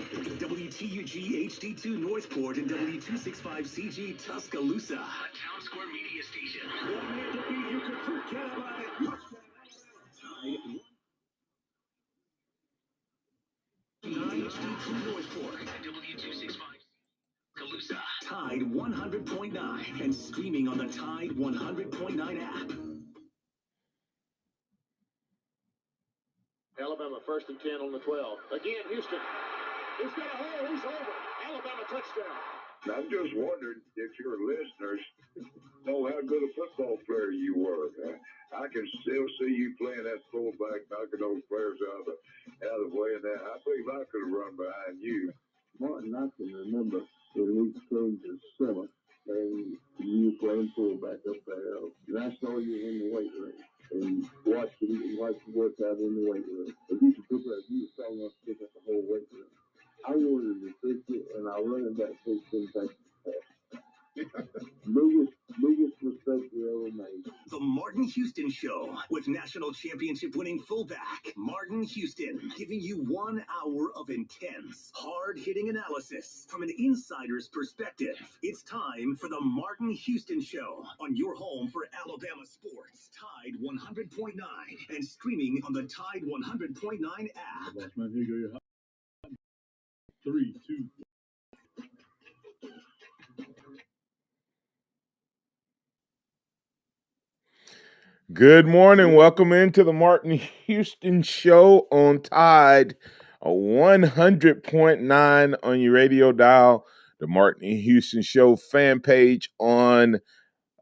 WTUG HD2 Northport and W265CG Tuscaloosa. A Town Square Media Station. You can forget about it. HD2 Northport and W265 Tuscaloosa. Tide 100.9 and streaming on the Tide 100.9 app. Alabama 1st and 10 on the 12. Again, Houston. He's got a hole. He's over. Alabama touchdown. I'm just wondering if your listeners know how good a football player you were. I can still see you playing that fullback, knocking those players out of the way. And that I believe I could have run behind you. Martin, I can remember when we came to summer and you playing fullback up there. And I saw you in the weight room and watched you work out in the weight room. And you could put you were strong enough to pick up the whole weight room. I wanted to fix it, and I running back coach didn't take it. biggest mistake we ever made. The Martin Houston Show with national championship winning fullback Martin Houston, giving you 1 hour of intense, hard-hitting analysis from an insider's perspective. It's time for the Martin Houston Show on your home for Alabama sports. Tide 100.9 and streaming on the Tide 100.9 app. Boss man, here you go. 3, 2. Good morning. Welcome into the Martin Houston Show on Tide 100.9 on your radio dial. The Martin Houston Show fan page on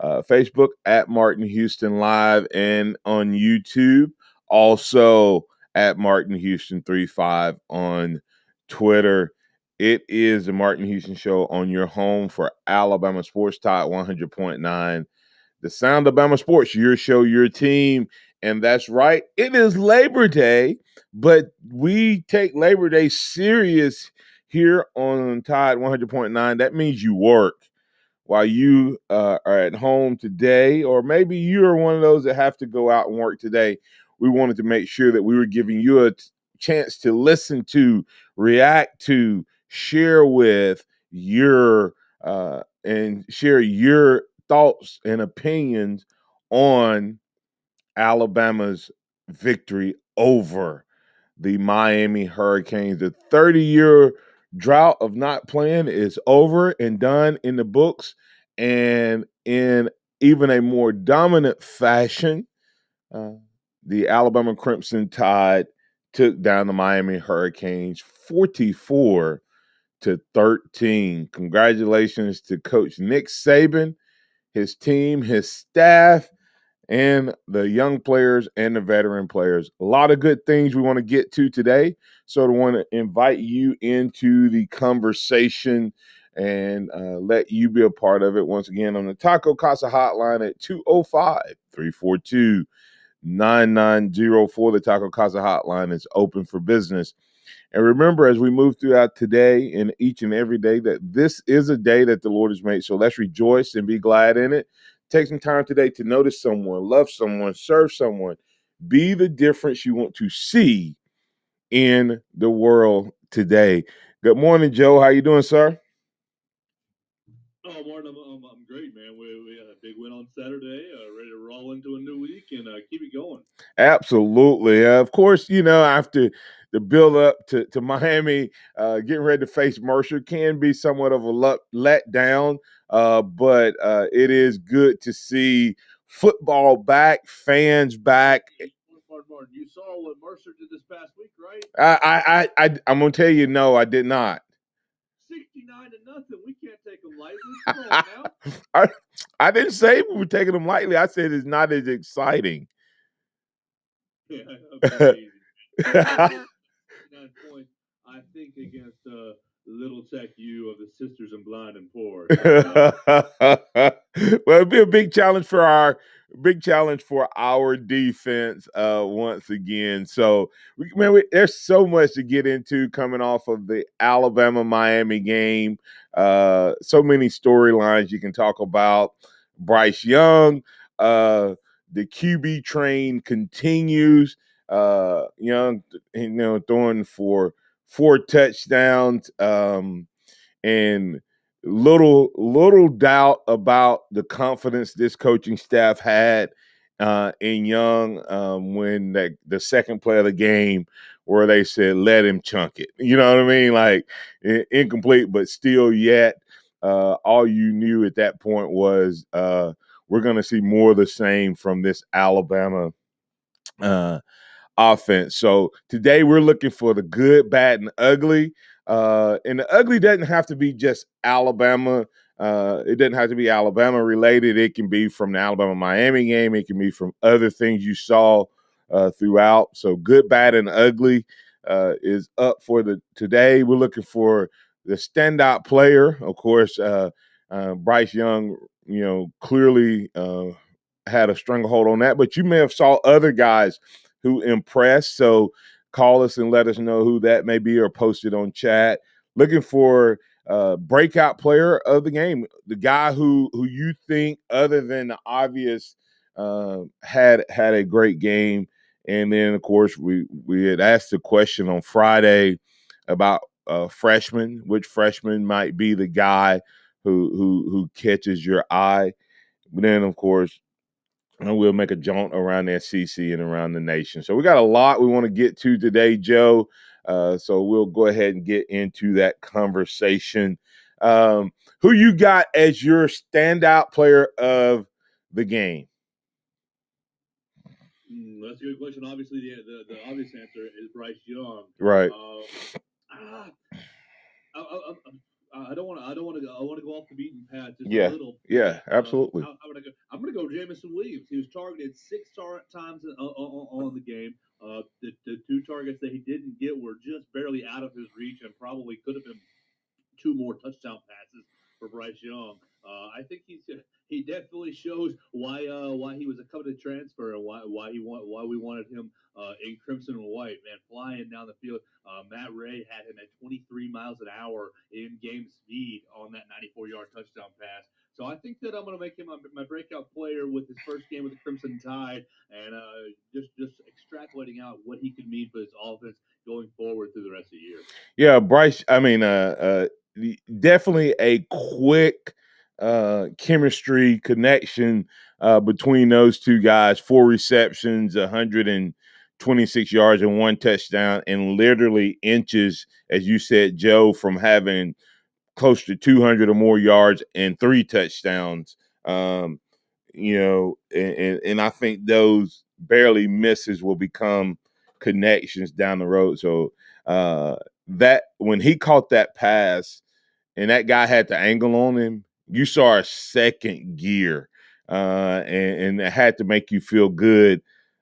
Facebook at Martin Houston Live and on YouTube. Also at Martin Houston 35 on Twitter. It is the Martin Houston Show on your home for Alabama Sports Tide 100.9. The Sound of Bama Sports, your show, your team. And that's right, it is Labor Day, but we take Labor Day serious here on Tide 100.9. That means you work while you are at home today, or maybe you're one of those that have to go out and work today. We wanted to make sure that we were giving you a chance to listen to, react to, share with your and share your thoughts and opinions on Alabama's victory over the Miami Hurricanes. The 30-year drought of not playing is over and done in the books, and in even a more dominant fashion, the Alabama Crimson Tide took down the Miami Hurricanes 44-13. Congratulations to Coach Nick Saban, his team, his staff, and the young players and the veteran players. A lot of good things we want to get to today. So I want to invite you into the conversation and let you be a part of it once again on the Taco Casa hotline at 205-342-9904. The Taco Casa hotline is open for business. And remember, as we move throughout today and each and every day, that this is a day that the Lord has made. So let's rejoice and be glad in it. Take some time today to notice someone, love someone, serve someone. Be the difference you want to see in the world today. Good morning, Joe. How you doing, sir? Oh, Martin, I'm great, man. We had a big win on Saturday, ready to roll into a new week and keep it going. Absolutely. Of course, after the build up to Miami, getting ready to face Mercer can be somewhat of a letdown, but it is good to see football back, fans back. Martin, you saw what Mercer did this past week, right? I'm going to tell you, no, I did not. 69-0. We can't take them lightly. Come on now. I didn't say we were taking them lightly. I said it's not as exciting. Yeah, 9 points, I think, against Little Tech U of the Sisters in Blind and Poor. Well, it'd be a big challenge for our defense once again. So, there's so much to get into coming off of the Alabama-Miami game. So many storylines you can talk about. Bryce Young, the QB train continues. Young, throwing for 4 touchdowns, and little doubt about the confidence this coaching staff had in Young when the second play of the game where they said, let him chunk it. You know what I mean? Like incomplete, but still yet all you knew at that point was we're going to see more of the same from this Alabama offense. So today we're looking for the good, bad, and ugly. And the ugly doesn't have to be just Alabama. It doesn't have to be Alabama related. It can be from the Alabama-Miami game. It can be from other things you saw throughout. So good, bad, and ugly is up for the today. We're looking for the standout player. Of course, Bryce Young, clearly had a stranglehold on that. But you may have saw other guys who impressed. So call us and let us know who that may be or post it on chat. Looking for breakout player of the game, the guy who you think, other than the obvious, had a great game. And then, of course, we had asked the question on Friday about freshmen, which freshman might be the guy who catches your eye. But then, of course, and we'll make a jaunt around the SEC and around the nation. So we got a lot we want to get to today, Joe. So we'll go ahead and get into that conversation. Who you got as your standout player of the game? That's a good question. Obviously, the obvious answer is Bryce Young. Right. I don't want to go. I want to go off the beaten path just Yeah. a little. Yeah, absolutely. I'm gonna go Jamison Williams. He was targeted 6 times on the game. The 2 targets that he didn't get were just barely out of his reach, and probably could have been 2 more touchdown passes for Bryce Young. I think he definitely shows why he was a coveted transfer and why we wanted him in crimson and white. Man, flying down the field. Matt Ray had him at 23 miles an hour in game speed on that 94-yard touchdown pass. So I think that I'm going to make him my breakout player with his first game with the Crimson Tide, and just extrapolating out what he could mean for his offense going forward through the rest of the year. Yeah, Bryce. I mean, definitely a quick chemistry connection between those two guys. 4 receptions, 126 yards, and 1 touchdown, and literally inches, as you said, Joe, from having close to 200 or more yards and 3 touchdowns. And I think those barely misses will become connections down the road. So that when he caught that pass and that guy had the angle on him, you saw a second gear, and it had to make you feel good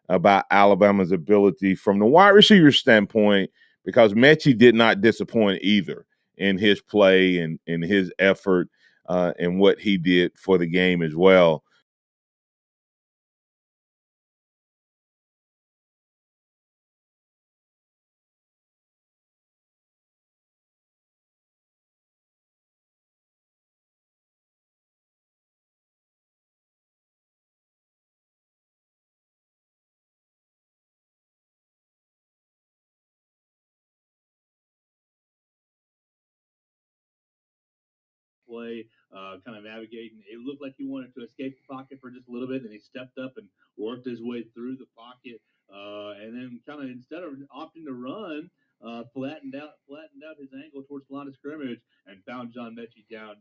about Alabama's ability from the wide receiver standpoint, because Mechie did not disappoint either in his play and in his effort and what he did for the game as well. Play, kind of navigating. It looked like he wanted to escape the pocket for just a little bit, and he stepped up and worked his way through the pocket, and then kind of instead of opting to run, flattened out his angle towards the line of scrimmage and found John Mechie down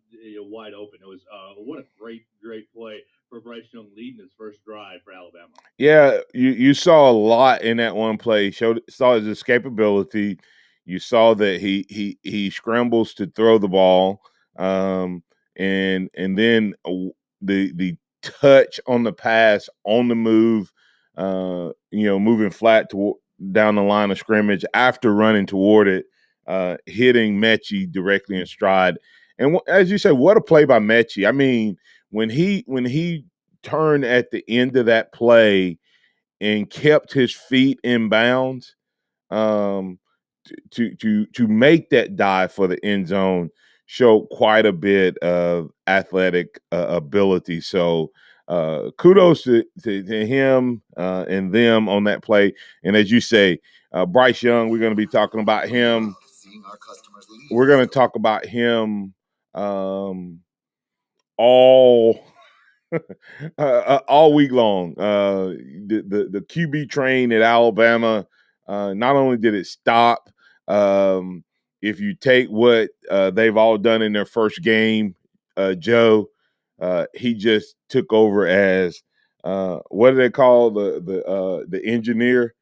wide open. It was what a great play for Bryce Young leading his first drive for Alabama. Yeah, you saw a lot in that one play. Saw his escapability. You saw that he scrambles to throw the ball, and then the touch on the pass on the move, moving flat down the line of scrimmage after running toward it, hitting Mechie directly in stride. And as you said, what a play by Mechie. I mean, when he turned at the end of that play and kept his feet in bounds, to make that dive for the end zone showed quite a bit of athletic ability. So kudos to him and them on that play. And as you say, Bryce Young, we're going to be talking about him we're going to talk about him all all week long. The QB train at Alabama, not only did it stop, if you take what they've all done in their first game, Joe, he just took over as what do they call the engineer,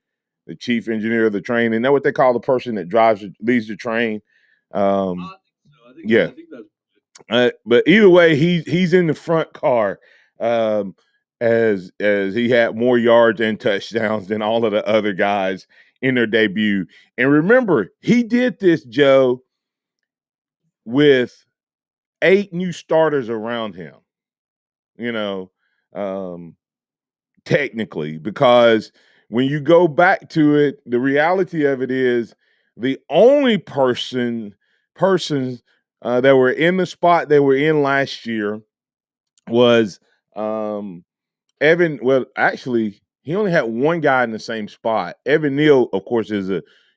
the chief engineer of the train? Isn't that what they call the person that leads the train? I think Yeah. I think that's But either way, he's in the front car, as he had more yards and touchdowns than all of the other guys in their debut. And remember, he did this, Joe, with 8 new starters around him. You know, technically, because when you go back to it, the reality of it is the only persons that were in the spot they were in last year was Evan. Well, actually, he only had one guy in the same spot. Evan Neal, of course, is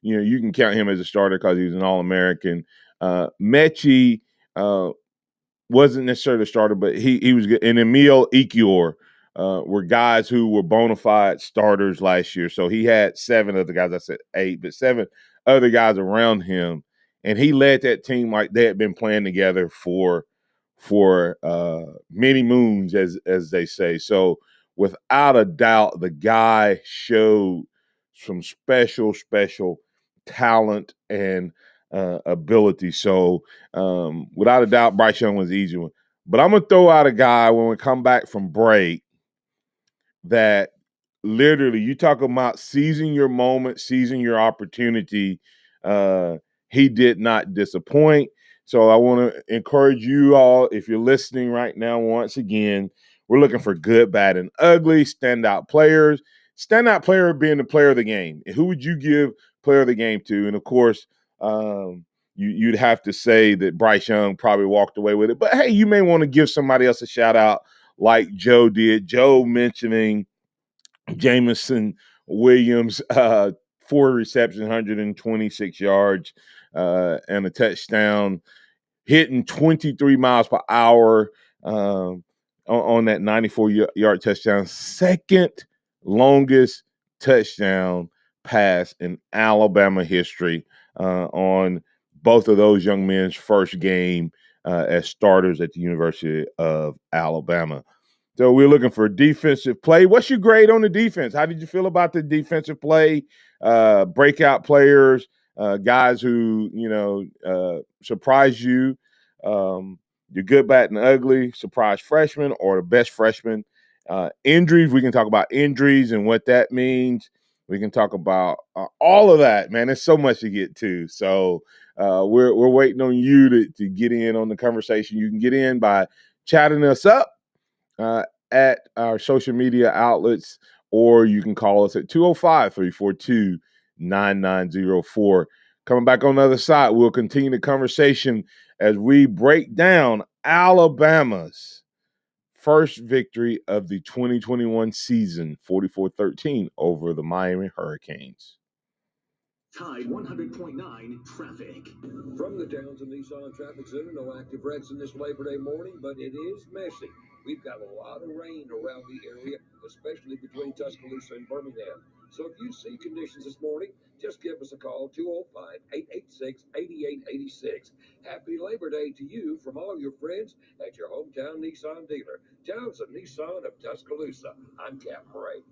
you can count him as a starter because he was an All-American. Mechie wasn't necessarily a starter, but he was good. And Emil Ekiyor were guys who were bona fide starters last year. So he had 7 other guys. I said 8, but 7 other guys around him, and he led that team like they had been playing together for many moons, as they say. So without a doubt, the guy showed some special talent and ability. So without a doubt, Bryce Young was the easy one. But I'm gonna throw out a guy when we come back from break that literally, you talk about seizing your moment, seizing your opportunity. He did not disappoint. So I want to encourage you all, if you're listening right now, once again, we're looking for good, bad, and ugly standout players. Standout player being the player of the game. And who would you give player of the game to? And of course, you'd have to say that Bryce Young probably walked away with it. But hey, you may want to give somebody else a shout out like Joe did. Joe mentioning Jameson Williams, 4 receptions, 126 yards, and a touchdown, hitting 23 miles per hour on that 94-yard touchdown. Second longest touchdown pass in Alabama history on both of those young men's first game as starters at the University of Alabama. So we're looking for defensive play. What's your grade on the defense? How did you feel about the defensive play? Breakout players, guys who, surprise you. Your good, bad, and ugly, surprise freshman or the best freshman. Injuries, we can talk about injuries and what that means. We can talk about all of that, man. There's so much to get to. So we're waiting on you to get in on the conversation. You can get in by chatting us up at our social media outlets, or you can call us at 205-342-9904. Coming back on the other side, we'll continue the conversation as we break down Alabama's first victory of the 2021 season, 44-13 over the Miami Hurricanes. Tide 100.9 traffic. From the Townsend Nissan Traffic Center, no active wrecks in this Labor Day morning, but it is messy. We've got a lot of rain around the area, especially between Tuscaloosa and Birmingham. So if you see conditions this morning, just give us a call, 205-886-8886. Happy Labor Day to you from all your friends at your hometown Nissan dealer, Townsend Nissan of Tuscaloosa. I'm Captain Ray.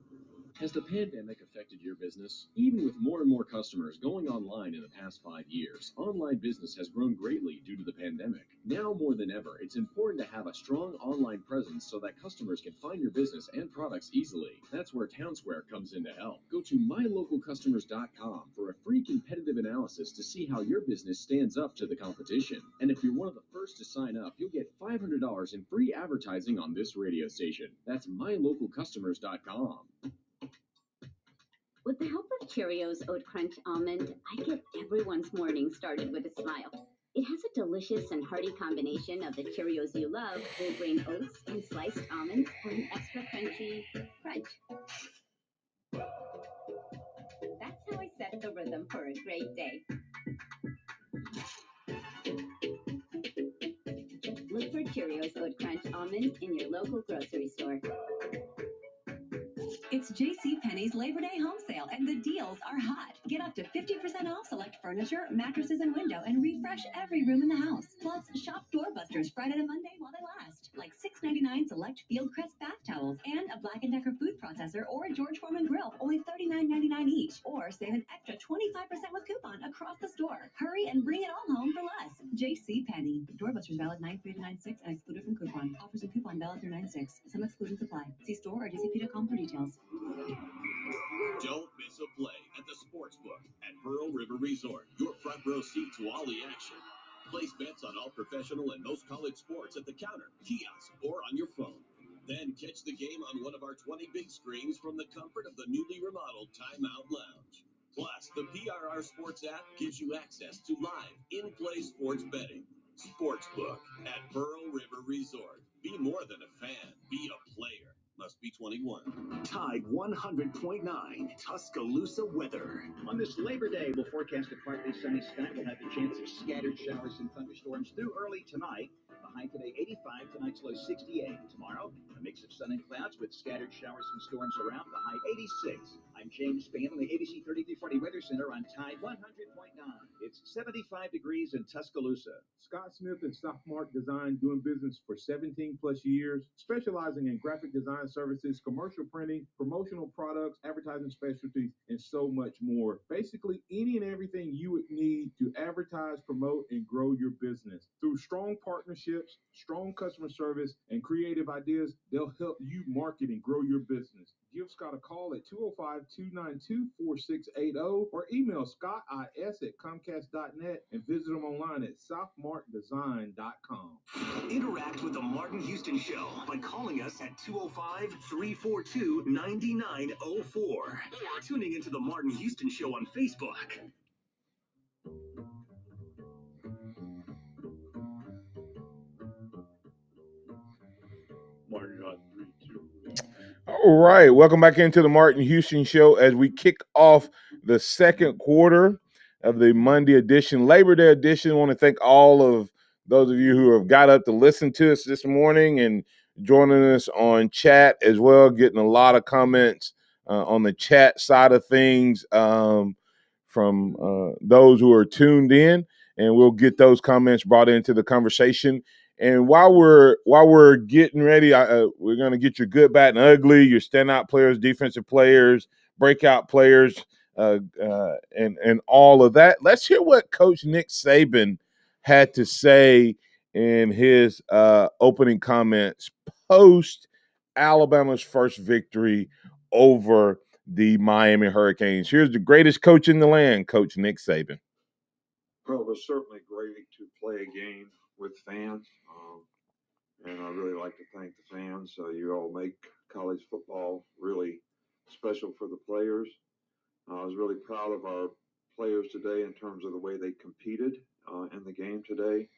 Has the pandemic affected your business? Even with more and more customers going online in the past 5 years, online business has grown greatly due to the pandemic. Now more than ever, it's important to have a strong online presence so that customers can find your business and products easily. That's where Townsquare comes in to help. Go to mylocalcustomers.com for a free competitive analysis to see how your business stands up to the competition. And if you're one of the first to sign up, you'll get $500 in free advertising on this radio station. That's mylocalcustomers.com. With the help of Cheerios Oat Crunch Almond, I get everyone's morning started with a smile. It has a delicious and hearty combination of the Cheerios you love, whole grain oats, and sliced almonds for an extra crunchy crunch. That's how I set the rhythm for a great day. Look for Cheerios Oat Crunch Almond in your local grocery store. It's JCPenney's Labor Day home sale, and the deals are hot. Get up to 50% off select furniture, mattresses, and window, and refresh every room in the house. Plus, shop doorbusters Friday to Monday while they last, like $6.99 select Fieldcrest bath towels and a Black & Decker food processor or a George Foreman grill, only $39.99 each. Or save an extra 25% with coupon across the store. Hurry and bring it all home for less. JCPenney. Doorbusters valid 9/3 to 9/6 and excluded from coupon. Offers and coupon valid through 9/6. Some exclusions apply. See store or jcp.com for details. Don't miss a play at the Sportsbook at Pearl River Resort. Your front row seat to all the action. Place bets on all professional and most college sports at the counter, kiosk, or on your phone. Then catch the game on one of our 20 big screens from the comfort of the newly remodeled Timeout Lounge. Plus, the PRR Sports app gives you access to live, in-play sports betting. Sportsbook at Pearl River Resort. Be more than a fan. Be a player. Must be 21. Tide 100.9 Tuscaloosa weather. On this Labor Day, we'll forecast a partly sunny sky. We'll have the chance of scattered showers and thunderstorms through early tonight. The high today 85, tonight's low 68. Tomorrow, a mix of sun and clouds with scattered showers and storms around, the high 86. I'm James Spann on the ABC 3340 Weather Center on Tide 100.9. It's 75 degrees in Tuscaloosa. Scott Smith and Sophomart Design, doing business for 17 plus years, specializing in graphic design services, commercial printing, promotional products, advertising specialties, and so much more. Basically, any and everything you would need to advertise, promote, and grow your business. Through strong partnerships, strong customer service, and creative ideas, they'll help you market and grow your business. Give Scott a call at 205-292-4680 or email scottis@comcast.net and visit them online at sophmartdesign.com. Interact with the Martin Houston Show by calling us at 205-342-9904 or tuning into the Martin Houston Show on Facebook. Martin on 3-2. All right, welcome back into the Martin Houston Show as we kick off the second quarter of the Monday edition, Labor Day edition. I want to thank all of those of you who have got up to listen to us this morning and joining us on chat as well, getting a lot of comments on the chat side of things from those who are tuned in, and we'll get those comments brought into the conversation. And while we're getting ready, we're going to get your good, bad, and ugly, your standout players, defensive players, breakout players, and all of that. Let's hear what Coach Nick Saban had to say in his opening comments post Alabama's first victory over the Miami Hurricanes. Here's the greatest coach in the land, Coach Nick Saban. Well, it was certainly great to play a game with fans, and I really like to thank the fans. You all make college football really special for the players. I was really proud of our players today in terms of the way they competed in the game today.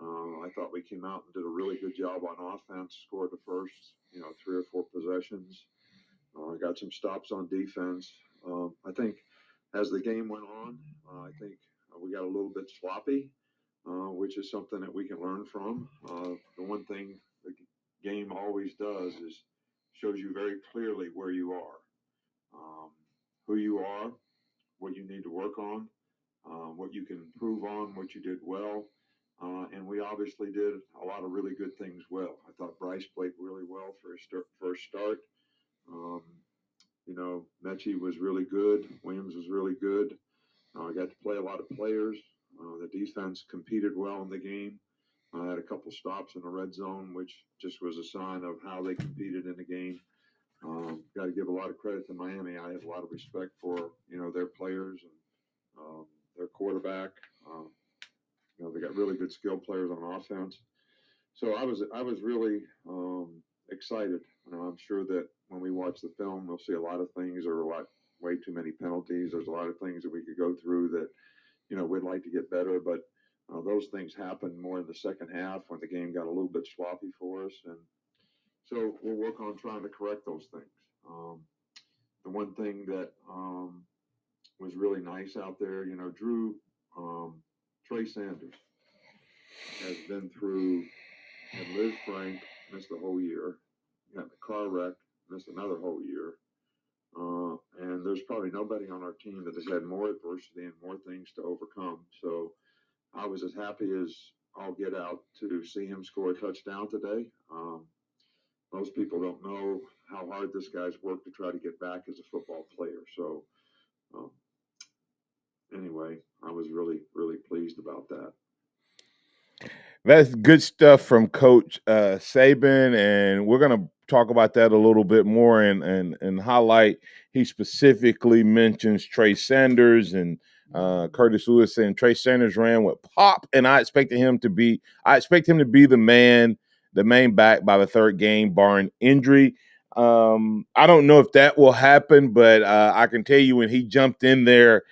I thought we came out and did a really good job on offense, scored the first 3 or 4 possessions. Got some stops on defense. I think as the game went on, I think we got a little bit sloppy, which is something that we can learn from. The one thing the game always does is shows you very clearly where you are, who you are, what you need to work on, what you can improve on, what you did well. And we obviously did a lot of really good things well. I thought Bryce played really well for his first start. Mechie was really good. Williams was really good. I got to play a lot of players. The defense competed well in the game. I had a couple stops in the red zone, which just was a sign of how they competed in the game. Got to give a lot of credit to Miami. I have a lot of respect for their players and their quarterback. They got really good skilled players on offense. So I was really excited. I'm sure that when we watch the film, we'll see a lot of things. There were way too many penalties. There's a lot of things that we could go through that we'd like to get better, but those things happened more in the second half when the game got a little bit sloppy for us, and so we'll work on trying to correct those things. The one thing that was really nice out there, Trey Sanders has been through Had Liz Frank, missed the whole year. Got in a car wreck, missed another whole year. And there's probably nobody on our team that has had more adversity and more things to overcome. So I was as happy as I'll get out to see him score a touchdown today. Most people don't know how hard this guy's worked to try to get back as a football player. So anyway, I was really, really pleased about that. That's good stuff from Coach Saban, and we're going to talk about that a little bit more and highlight. He specifically mentions Trey Sanders and Curtis Lewis, saying Trey Sanders ran with pop, and I expect him to be the main back by the third game, barring injury. I don't know if that will happen, but I can tell you when he jumped in there,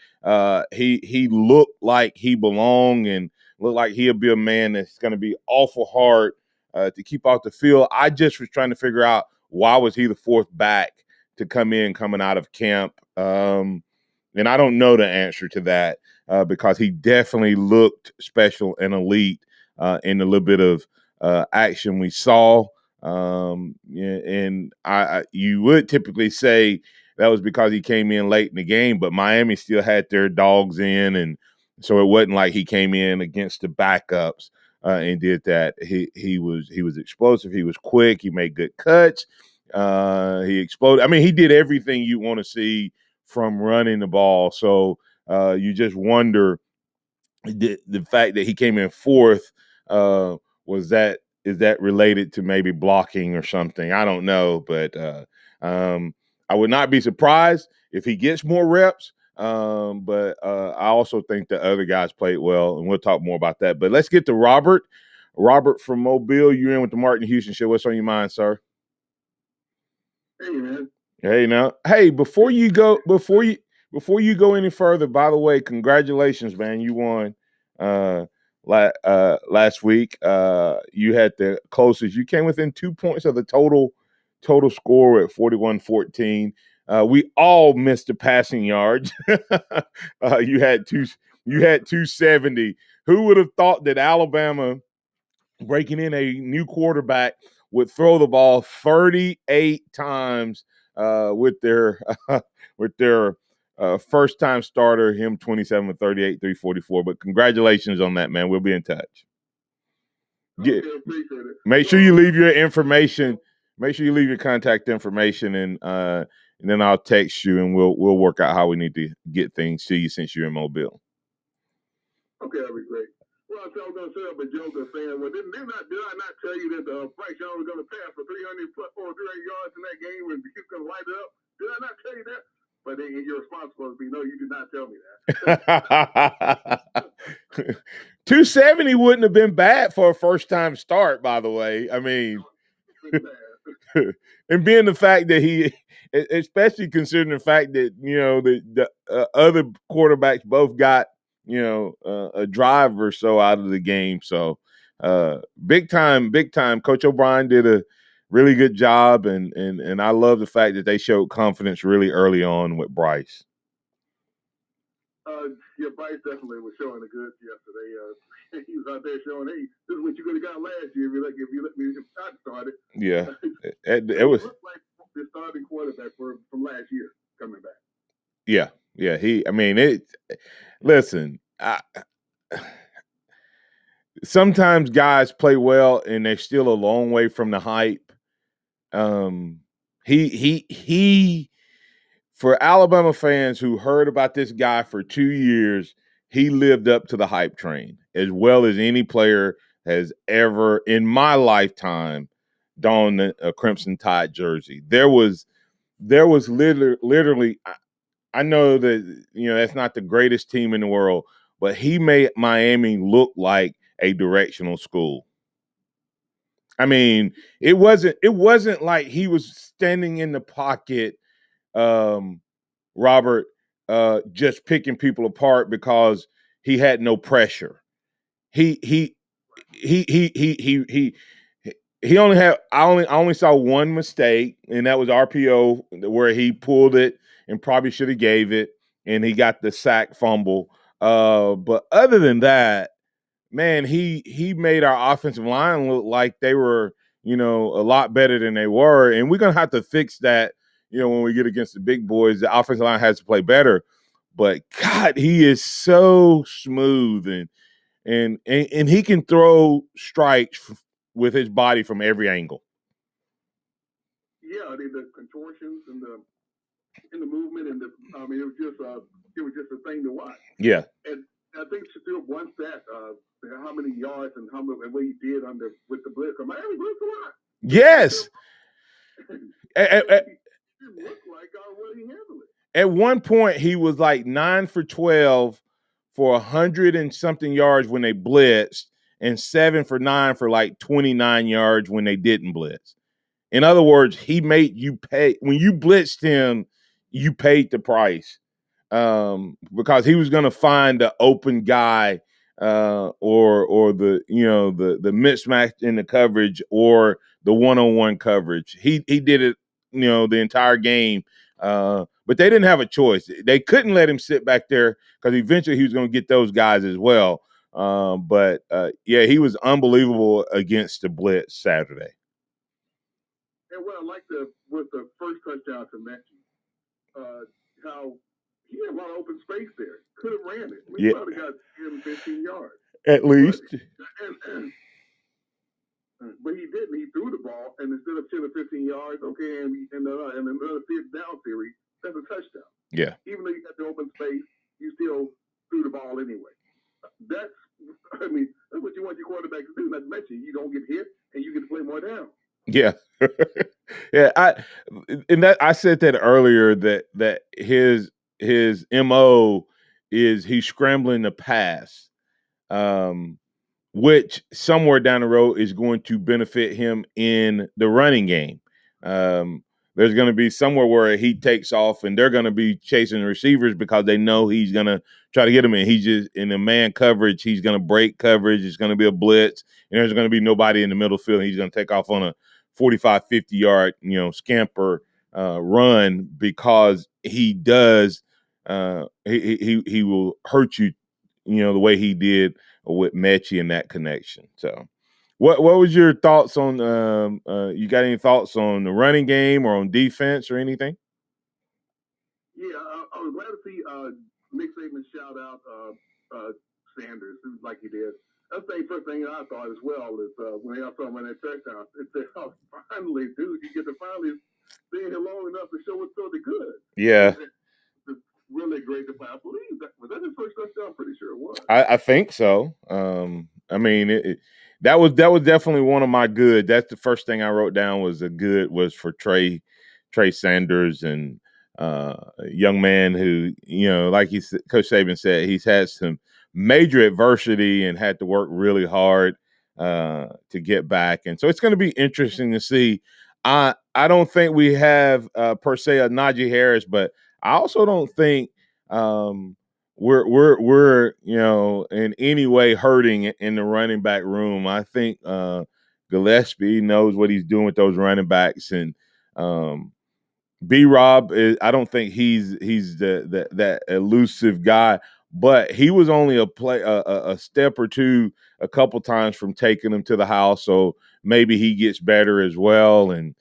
he looked like he belonged and look like he'll be a man that's going to be awful hard to keep off the field. I just was trying to figure out why was he the fourth back to come in coming out of camp. And I don't know the answer to that because he definitely looked special and elite in a little bit of action we saw. And you would typically say that was because he came in late in the game, but Miami still had their dogs in, and so it wasn't like he came in against the backups and did that. He was explosive. He was quick. He made good cuts. He exploded. I mean, he did everything you want to see from running the ball. So you just wonder the fact that he came in fourth is that related to maybe blocking or something? I don't know, but I would not be surprised if he gets more reps. But I also think the other guys played well, and we'll talk more about that. But let's get to Robert. Robert from Mobile, you're in with the Martin Houston Show. What's on your mind, sir? Hey, man. Hey, now. Hey, before you go any further, by the way, congratulations, man. You won last week. You had the closest. You came within 2 points of the total score at 41-14. We all missed the passing yards. You had 270. Who would have thought that Alabama, breaking in a new quarterback, would throw the ball 38 times with their first time starter, him 27 for 38, 344. But congratulations on that, man. We'll be in touch. Okay, appreciate it. Make sure you leave your information. Make sure you leave your contact information, and then I'll text you, and we'll work out how we need to get things to you since you're in Mobile. Okay, that'd be great. Well, I was going to say I'm a Joker fan. Well, did I not tell you that Bryce Young was going to pass for 300 yards in that game and he's going to light it up? Did I not tell you that? But then your response was, no, you did not tell me that. 270 wouldn't have been bad for a first-time start, by the way. I mean, and being the fact that he, especially considering the fact that, the other quarterbacks both got, a drive or so out of the game. So big time. Coach O'Brien did a really good job, and I love the fact that they showed confidence really early on with Bryce. Yeah, Bryce definitely was showing the goods yesterday. He was out there showing, hey, this is what you could have got last year if I started. Yeah, it was like the starting quarterback from last year coming back. Yeah. Listen, sometimes guys play well and they're still a long way from the hype. He for Alabama fans who heard about this guy for 2 years, he lived up to the hype train as well as any player has ever in my lifetime donned a Crimson Tide jersey. There was literally, I know that, that's not the greatest team in the world, but he made Miami look like a directional school. I mean, it wasn't like he was standing in the pocket, Robert, just picking people apart because he had no pressure. I only saw one mistake, and that was RPO where he pulled it and probably should have gave it, and he got the sack fumble. But other than that, man, he made our offensive line look like they were, a lot better than they were. And we're going to have to fix that, when we get against the big boys. The offensive line has to play better. But, God, he is so smooth, and he can throw strikes with his body from every angle. Yeah, the contortions and the movement and it was just a thing to watch. Yeah. And I think still one stat, how many yards and what he did with the blitz. Miami blitzed a lot. Yes. It didn't look like what he handled it. At one point, he was like 9 for 12 for 100 and something yards when they blitzed, and 7 for 9 for like 29 yards when they didn't blitz. In other words, he made you pay. When you blitzed him, you paid the price, because he was going to find the open guy, or the the mismatch in the coverage, or the one-on-one coverage. He did it, the entire game. But they didn't have a choice. They couldn't let him sit back there because eventually he was going to get those guys as well. But he was unbelievable against the blitz Saturday. And what I liked with the first touchdown to Messi, how he had a lot of open space there. Could have ran it. We probably got 10, 15 yards. At least. But he didn't. He threw the ball, and instead of 10 or 15 yards, okay, and another fifth down series, that's a touchdown. Yeah. Even though you got the open space, you still threw the ball anyway. That's what you want your quarterback to do. Not to mention, you don't get hit, and you get to play more down. Yeah. Yeah. I said that earlier, that his MO is he's scrambling to pass, which somewhere down the road is going to benefit him in the running game. There's going to be somewhere where he takes off and they're going to be chasing the receivers because they know he's going to try to get him in. He's just in the man coverage. He's going to break coverage. It's going to be a blitz, and there's going to be nobody in the middle field. He's going to take off on a 45, 50-yard, scamper run, because he does. He will hurt you, the way he did with Mechie in that connection. So, what was your thoughts on? You got any thoughts on the running game or on defense or anything? Yeah, I was glad to see Nick Saban shout out Sanders, like he did. That's the first thing I thought as well is when I saw him on that touchdown. It said, "Oh, finally, dude, you get to finally stay here long enough to show what's so good." Yeah. It's really great to find. I believe was that his first touchdown? I'm pretty sure it was. I think so. I mean, that was definitely one of my good. That's the first thing I wrote down was for Trey Sanders, and a young man who, like Coach Saban said, he's had some major adversity and had to work really hard to get back. And so it's going to be interesting to see. I don't think we have per se a Najee Harris, but I also don't think we're in any way hurting in the running back room. I think Gillespie knows what he's doing with those running backs, and B-Rob I don't think he's that elusive guy, but he was only a step or two a couple times from taking him to the house, so maybe he gets better as well. And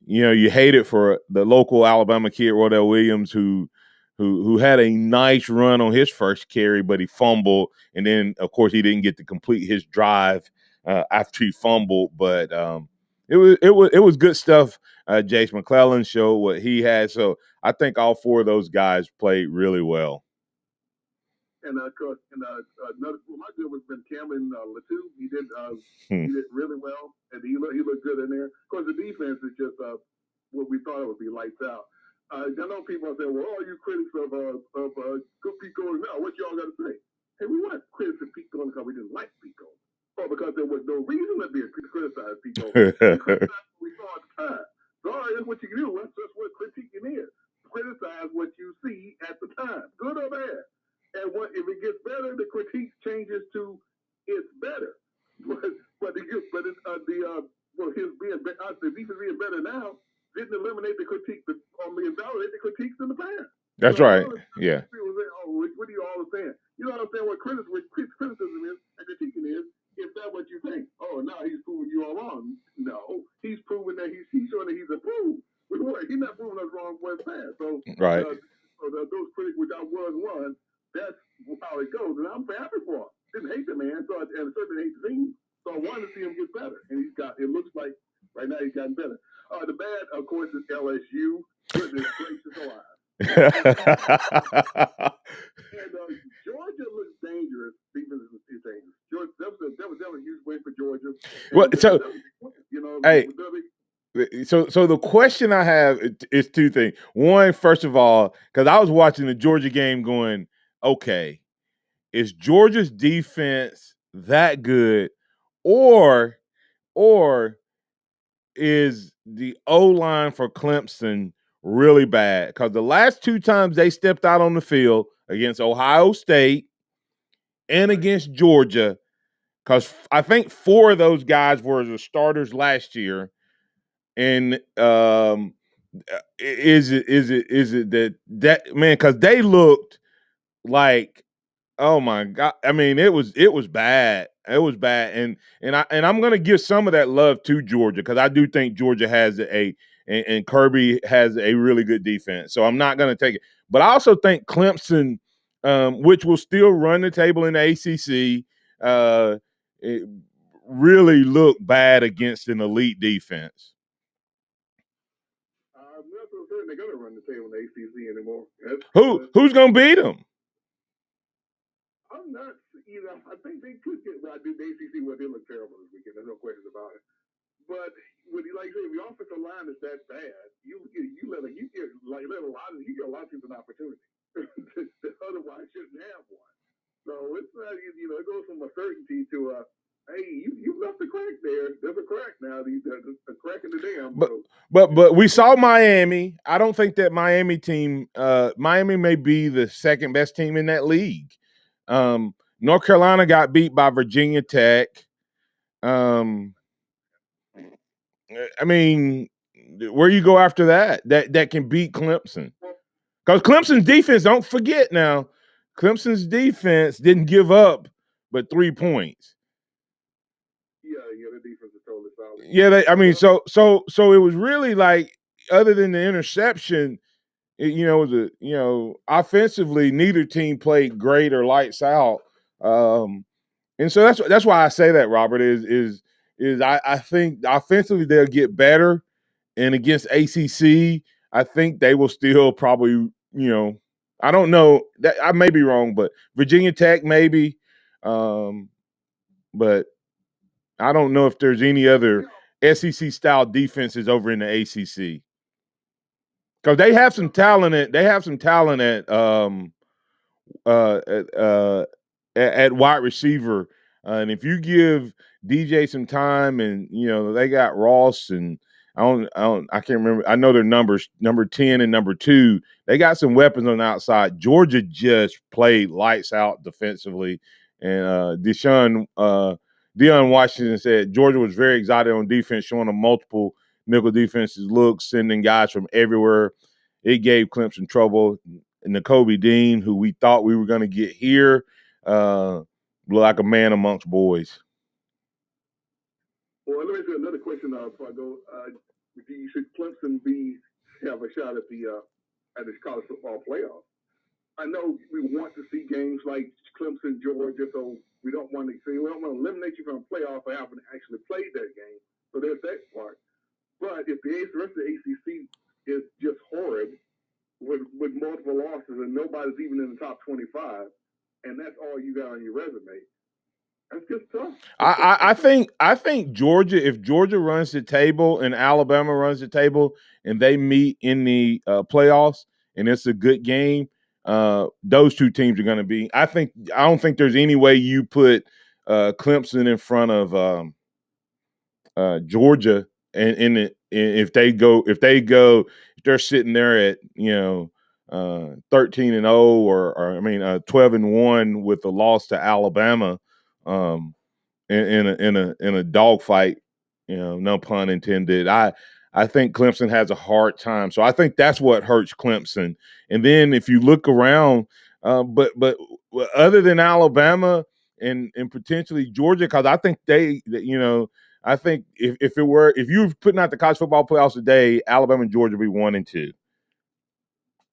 you hate it for the local Alabama kid, Rodell Williams, who had a nice run on his first carry, but he fumbled, and then of course he didn't get to complete his drive after he fumbled. But it was good stuff. Jace McClellan showed what he had, so I think all four of those guys played really well. And my good was been Cameron Latou. He did really well, and he looked good in there. Of course, the defense is just what we thought it would be, lights out. I know people are saying, "Well, all you critics of Pico, now what y'all got to say?" Hey, we weren't critics of Pico because we didn't like Pico, or because there was no reason to be criticize Pico. We saw at the time. So, all right, that's what you do. That's what critiquing is. Criticize what you see at the time, good or bad. And if it gets better, the critique changes to it's better. But his being the defense being better now didn't eliminate the critique, invalidate the critiques in the past. That's right. Yeah. People say, "Oh, what are you all saying?" You know what I'm saying? What criticism is and critiquing is that what you think? Oh, now he's proving you all wrong. No, he's proving that he's showing that he's approved. He's not proving us wrong for his past. So, Right. Those critics, which I was one, that's how it goes. And I'm happy for him. Didn't hate the man, and certainly hate the team. So I wanted to see him get better. And it looks like right now he's gotten better. The bad, of course, is LSU. Goodness gracious alive. And Georgia looks dangerous. Defense is dangerous. Georgia, that was a huge win for Georgia. Well, so, you know, hey, so the question I have is two things. One, first of all, because I was watching the Georgia game going, okay, is Georgia's defense that good, or is the O-line for Clemson really bad? Because the last two times they stepped out on the field against Ohio State and against Georgia, because I think 4 of those guys were the starters last year, and is it that man? Because they looked like, oh my God! I mean, it was bad. It was bad, and I'm gonna give some of that love to Georgia, because I do think Georgia has and Kirby has a really good defense. So I'm not gonna take it, but I also think Clemson, which will still run the table in the ACC, it really looked bad against an elite defense. I'm not so certain they're going to run the table in the ACC anymore. Who's going to beat them? I'm not, I think they could get, but I do the ACC, well, they look terrible this weekend. There's no questions about it. But like I say, if your offensive line is that bad, you let a lot of teams an opportunity. Otherwise, shouldn't have one. So it's not, it goes from a certainty to hey, you left a crack there. There's a crack now. There's a crack in the dam. But we saw Miami. I don't think that Miami team. Miami may be the second best team in that league. North Carolina got beat by Virginia Tech. I mean, where you go after that can beat Clemson? Because Clemson's defense, don't forget now, Clemson's defense didn't give up but 3 points. Yeah, the defense is totally solid. Yeah, so it was really like, other than the interception, offensively, neither team played great or lights out. And so that's why I say that, Robert, is I think offensively they'll get better, and against ACC, I think they will still probably, I don't know, that I may be wrong, but Virginia Tech maybe, but I don't know if there's any other SEC style defenses over in the ACC, because they have some talent at wide receiver, and if you give DJ some time, and they got Ross, and I can't remember. I know their numbers, number 10 and number 2. They got some weapons on the outside. Georgia just played lights out defensively, and Deion Washington said Georgia was very excited on defense, showing them multiple nickel defenses looks, sending guys from everywhere. It gave Clemson trouble. And Nakobe Dean, who we thought we were going to get here, looked like a man amongst boys. Well, let me ask you another question before I go. Should Clemson have a shot at the college football playoff? I know we want to see games like Clemson, Georgia, so we don't want to eliminate you from a playoff for having actually played that game. So there's that part. But if the rest of the ACC is just horrid, with multiple losses and nobody's even in the top 25, and that's all you got on your resume, that's just tough. I think Georgia, if Georgia runs the table and Alabama runs the table, and they meet in the playoffs, and it's a good game, those two teams are going to be. I don't think there's any way you put Clemson in front of Georgia, and if they're sitting there at 13-0 or 12-1 with a loss to Alabama, in a dogfight, no pun intended. I think Clemson has a hard time, so I think that's what hurts Clemson. And then if you look around, but other than Alabama and potentially Georgia, because I think I think if you were putting out the college football playoffs today, Alabama and Georgia would be 1 and 2.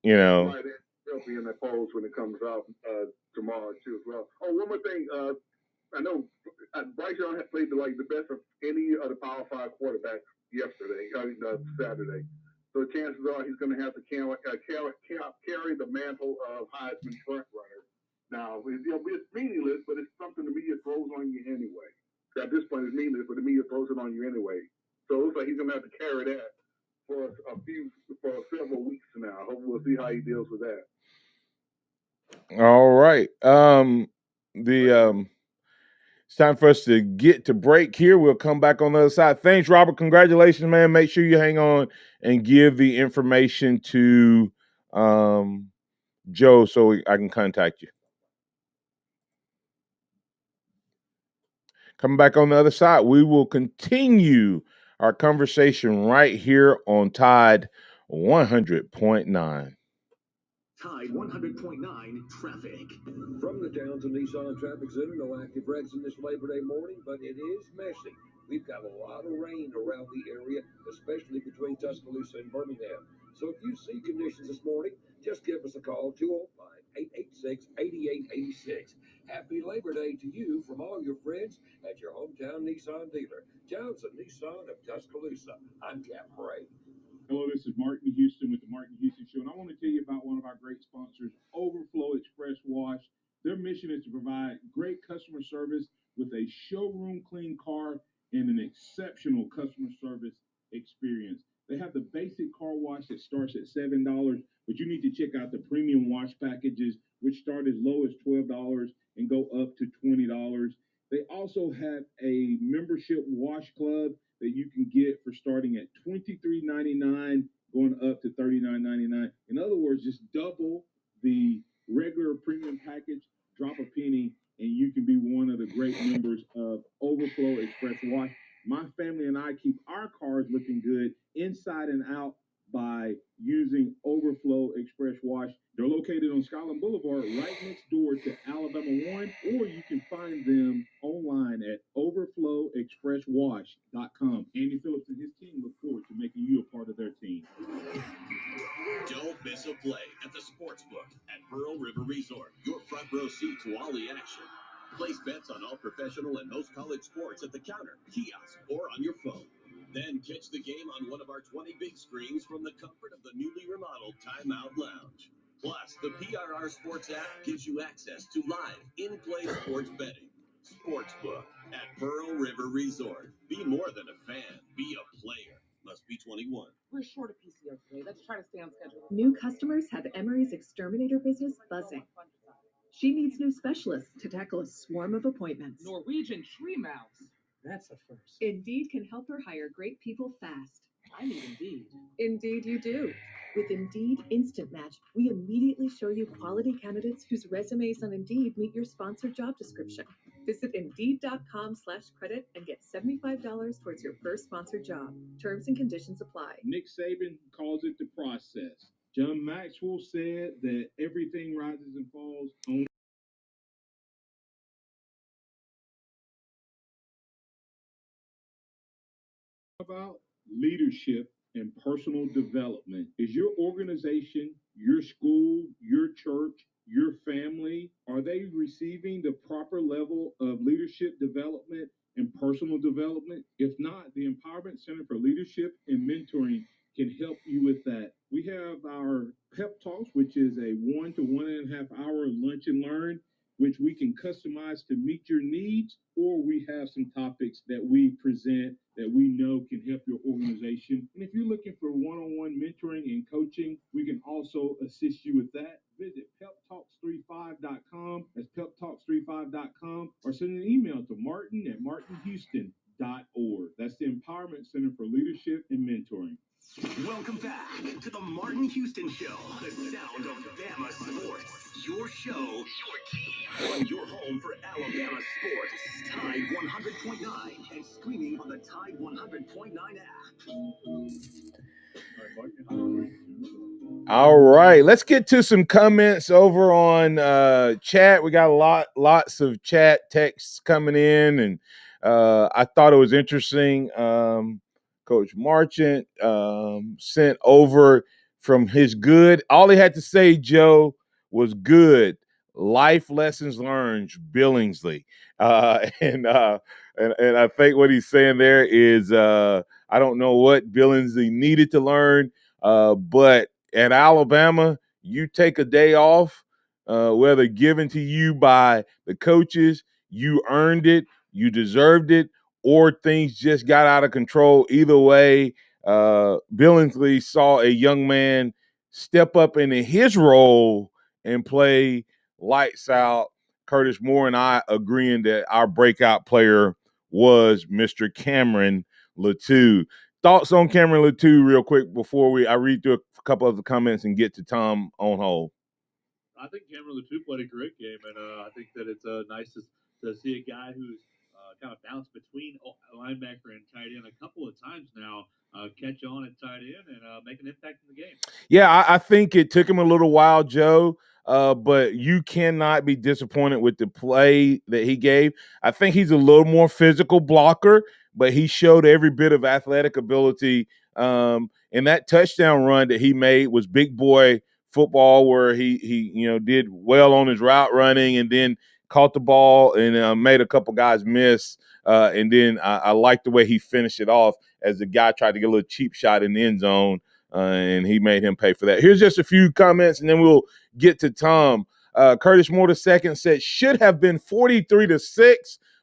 You know. Right, they'll be in the polls when it comes out tomorrow too as well. Oh, one more thing. I know Bryce Young had played the best of any of the Power 5 quarterbacks yesterday, Saturday. So chances are he's going to have to carry the mantle of Heisman front runner. Now, it's meaningless, but it's something the media throws on you anyway. At this point, it's meaningless, but the media throws it on you anyway. So it looks like he's going to have to carry that for several weeks now. Hopefully, we'll see how he deals with that. All right. It's time for us to get to break here. We'll come back on the other side. Thanks, Robert. Congratulations, man. Make sure you hang on and give the information to Joe so I can contact you. Coming back on the other side, we will continue our conversation right here on Tide 100.9. Tide 100.9 traffic. From the Townsend Nissan Traffic Center, no active wrecks in this Labor Day morning, but it is messy. We've got a lot of rain around the area, especially between Tuscaloosa and Birmingham. So if you see conditions this morning, just give us a call, 205-886-8886. Happy Labor Day to you from all your friends at your hometown Nissan dealer, Townsend Nissan of Tuscaloosa. I'm Captain Ray. Hello, this is Martin Houston with the Martin Houston Show, and I want to tell you about one of our great sponsors, Overflow Express Wash. Their mission is to provide great customer service with a showroom clean car and an exceptional customer service experience. They have the basic car wash that starts at $7, but you need to check out the premium wash packages, which start as low as $12 and go up to $20. They also have a membership wash club that you can get for starting at $23.99, going up to $39.99. In other words, just double the regular premium package, drop a penny, and you can be one of the great members of Overflow Express Wash. My family and I keep our cars looking good inside and out by using Overflow Express Wash. They're located on Skyland Boulevard, right next door to Alabama 1, or you can find them online at overflowexpresswash.com. Andy Phillips and his team look forward to making you a part of their team. Don't miss a play at the Sportsbook at Pearl River Resort. Your front row seat to all the action. Place bets on all professional and most college sports at the counter, kiosk, or on your phone. Then catch the game on one of our 20 big screens from the comfort of the newly remodeled Timeout Lounge. Plus, the PRR Sports app gives you access to live, in-play sports betting. Sportsbook at Pearl River Resort. Be more than a fan. Be a player. Must be 21. We're short of PCO today. Let's try to stay on schedule. New customers have Emery's exterminator business buzzing. She needs new specialists to tackle a swarm of appointments. Norwegian tree mouse. That's a first. Indeed can help her hire great people fast. I need Indeed. Indeed you do. With Indeed Instant Match, we immediately show you quality candidates whose resumes on Indeed meet your sponsored job description. Visit Indeed.com/credit and get $75 towards your first sponsored job. Terms and conditions apply. Nick Saban calls it the process. John Maxwell said that everything rises and falls on about leadership and personal development. Is your organization, your school, your church, your family, are they receiving the proper level of leadership development and personal development? If not, the Empowerment Center for Leadership and Mentoring can help you with that. We have our Pep Talks, which is a 1 to 1.5 hour lunch and learn, which we can customize to meet your needs, or we have some topics that we present that we know can help your organization. And if you're looking for one-on-one mentoring and coaching, we can also assist you with that. Visit peptalks35.com. That's peptalks35.com, or send an email to martin@martinhouston.org. That's the Empowerment Center for Leadership and Mentoring. Welcome back to the Martin Houston Show, the sound of Bama sports. Your show, your team, your home for Alabama sports. Tide 100.9 and streaming on the Tide 100.9 app. All right, let's get to some comments over on chat. We got lots of chat texts coming in, and I thought it was interesting. Coach Marchant sent over from his good. All he had to say, Joe, was good. Life lessons learned, Billingsley, and I think what he's saying there is I don't know what Billingsley needed to learn, but at Alabama, you take a day off, whether given to you by the coaches, you earned it, you deserved it, or things just got out of control. Either way, Billingsley saw a young man step up into his role and play lights out. Curtis Moore and I agreeing that our breakout player was Mr. Cameron Latou. Thoughts on Cameron Latou real quick before I read through a couple of the comments and get to Tom on hold. I think Cameron Latou played a great game, and I think that it's nice to see a guy who's kind of bounced between linebacker and tight end a couple of times now, catch on at tight end and make an impact in the game. Yeah, I think it took him a little while, Joe, but you cannot be disappointed with the play that he gave. I think he's a little more physical blocker, but he showed every bit of athletic ability. And that touchdown run that he made was big boy football, where he did well on his route running and then caught the ball and made a couple guys miss. And then I like the way he finished it off as the guy tried to get a little cheap shot in the end zone. And he made him pay for that. Here's just a few comments, and then we'll get to Tom. Curtis Moore II said, should have been 43-6,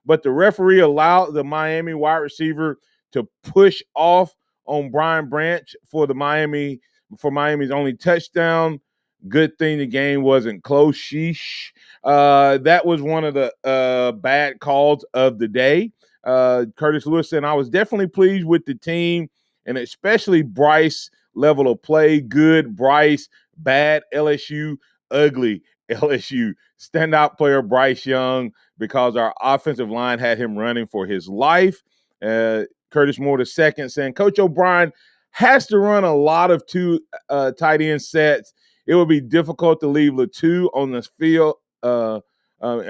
but the referee allowed the Miami wide receiver to push off on Brian Branch for Miami's only touchdown. Good thing the game wasn't close. Sheesh. That was one of the bad calls of the day. Curtis Lewis said, I was definitely pleased with the team, and especially Bryce level of play. Good Bryce, bad LSU, ugly LSU. Standout player Bryce Young, because our offensive line had him running for his life. Curtis Moore II saying, Coach O'Brien has to run a lot of two tight end sets. It would be difficult to leave Latou on the field. I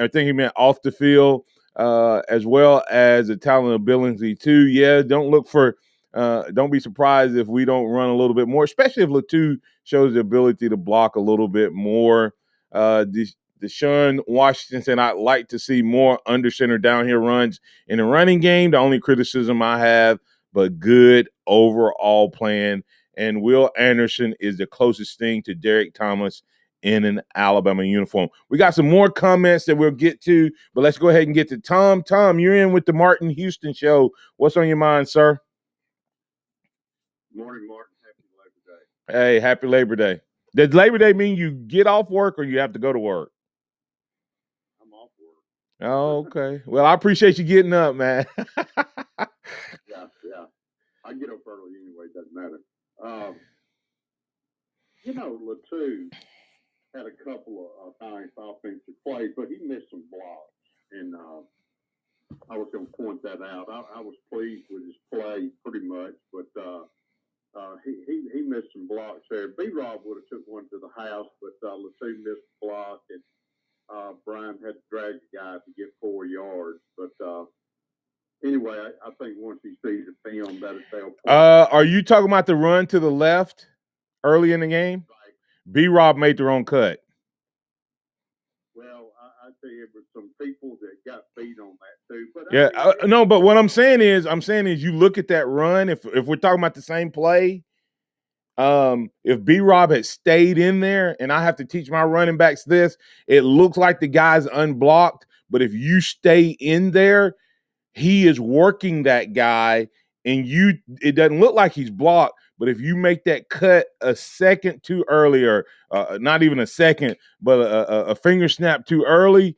think he meant off the field, as well as the talent of Billingsley too. Yeah, don't be surprised if we don't run a little bit more, especially if Latou shows the ability to block a little bit more. Deshaun Washington said, I'd like to see more under center down here runs in the running game. The only criticism I have, but good overall plan. And Will Anderson is the closest thing to Derek Thomas in an Alabama uniform. We got some more comments that we'll get to, but let's go ahead and get to Tom. Tom, you're in with the Martin Houston Show. What's on your mind, sir? Morning, Martin. Happy Labor Day. Hey, happy Labor Day. Does Labor Day mean you get off work or you have to go to work? I'm off work. Oh, okay. Well, I appreciate you getting up, man. Yeah. I get up early anyway. Doesn't matter. Latou had a couple of nice offensive plays, but he missed some blocks, and I was going to point that out. I was pleased with his play pretty much, but he missed some blocks there. B-Rob would have took one to the house, but Latou missed the block, and Brian had to drag the guy to get 4 yards. But anyway, I think once he sees the film, they'll point. Are you talking about the run to the left early in the game? Right. B-Rob made the wrong cut. Well, I tell you, there were some people that got beat on that too. But yeah, no. But what I'm saying is, you look at that run. If we're talking about the same play, if B-Rob had stayed in there, and I have to teach my running backs this, it looks like the guy's unblocked. But if you stay in there, he is working that guy, and it doesn't look like he's blocked. But if you make that cut a second too early, or not even a second, but a finger snap too early,